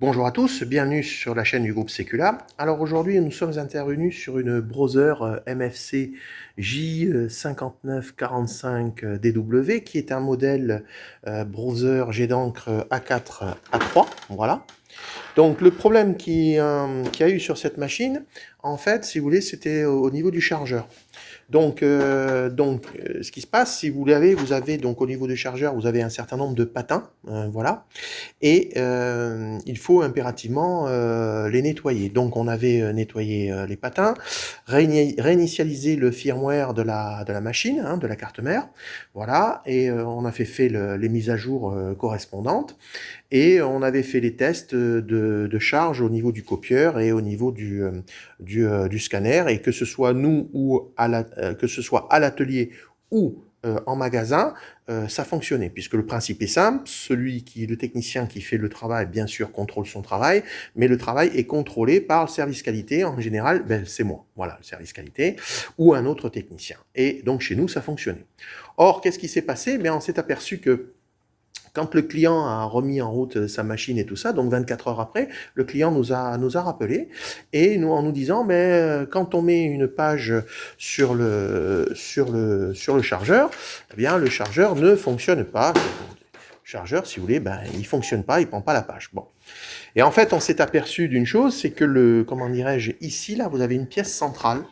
Bonjour à tous, bienvenue sur la chaîne du groupe Secula. Alors aujourd'hui, nous sommes intervenus sur une browser MFC J5945DW qui est un modèle browser jet d'encre A4 A3. Voilà. Donc le problème qu'il y a eu sur cette machine, en fait, si vous voulez, c'était au niveau du chargeur. Ce qui se passe, si vous avez donc au niveau du chargeur, vous avez un certain nombre de patins, voilà, et il faut impérativement les nettoyer. Donc on avait nettoyé les patins, réinitialisé le firmware de la machine, hein, de la carte mère, voilà, et on a fait les mises à jour correspondantes, et on avait fait les tests de charge au niveau du copieur et au niveau du scanner, et que ce soit nous ou que ce soit à l'atelier ou en magasin, ça fonctionnait, puisque le principe est simple, le technicien qui fait le travail, bien sûr, contrôle son travail, mais le travail est contrôlé par le service qualité, en général, ben, c'est moi, voilà, le service qualité, ou un autre technicien. Et donc, chez nous, ça fonctionnait. Or, qu'est-ce qui s'est passé? Ben, on s'est aperçu que quand le client a remis en route sa machine et tout ça, donc 24 heures après, le client nous a rappelé et nous en nous disant, mais quand on met une page sur le chargeur, eh bien le chargeur ne fonctionne pas. Le chargeur, si vous voulez, ben il fonctionne pas, il prend pas la page. Bon. Et en fait, on s'est aperçu d'une chose, c'est que comment dirais-je, ici là, vous avez une pièce centrale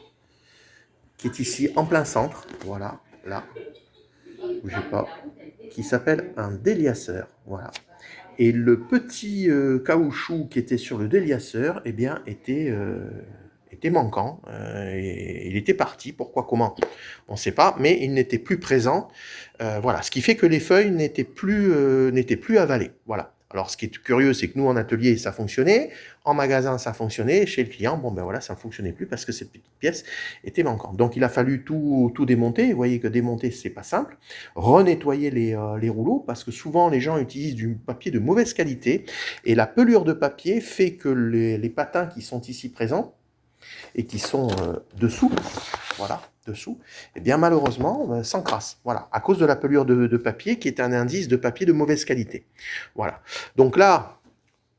qui est ici en plein centre, voilà, là, bougez pas, qui s'appelle un déliasseur, voilà. Et le petit caoutchouc qui était sur le déliasseur, eh bien, était manquant. Il était parti. Pourquoi, comment? On ne sait pas, mais il n'était plus présent. Voilà, ce qui fait que les feuilles n'étaient plus avalées. Voilà. Alors, ce qui est curieux, c'est que nous, en atelier, ça fonctionnait. En magasin, ça fonctionnait. Chez le client, bon, ben voilà, ça ne fonctionnait plus parce que cette petite pièce était manquante. Donc, il a fallu tout démonter. Vous voyez que démonter, c'est pas simple. Renettoyer les rouleaux parce que souvent, les gens utilisent du papier de mauvaise qualité et la pelure de papier fait que les patins qui sont ici présents et qui sont dessous, voilà, dessous, et bien malheureusement s'encrassent, voilà, à cause de la pelure de papier qui est un indice de papier de mauvaise qualité. Voilà. Donc là,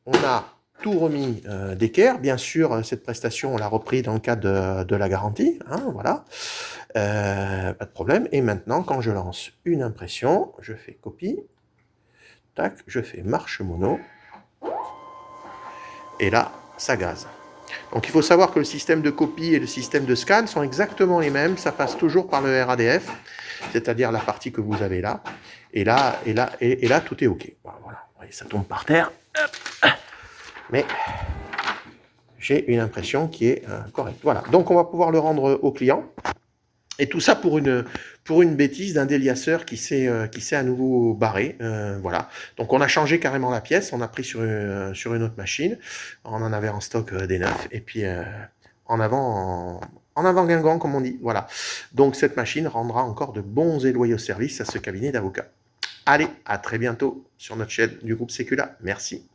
on a tout remis d'équerre. Bien sûr, cette prestation, on l'a repris dans le cadre de la garantie, hein, voilà, pas de problème. Et maintenant, quand je lance une impression, je fais copie, tac, je fais marche mono, et là, ça gaze. Donc il faut savoir que le système de copie et le système de scan sont exactement les mêmes, ça passe toujours par le RADF, c'est-à-dire la partie que vous avez là, et là tout est OK. Voilà, ça tombe par terre, mais j'ai une impression qui est correcte. Voilà, donc on va pouvoir le rendre au client. Et tout ça pour une bêtise d'un déliasseur qui s'est à nouveau barré. Voilà. Donc on a changé carrément la pièce, on a pris sur une autre machine, on en avait en stock des neufs, et puis en avant Guingamp, comme on dit. Voilà. Donc cette machine rendra encore de bons et loyaux services à ce cabinet d'avocats. Allez, à très bientôt sur notre chaîne du groupe Secula. Merci.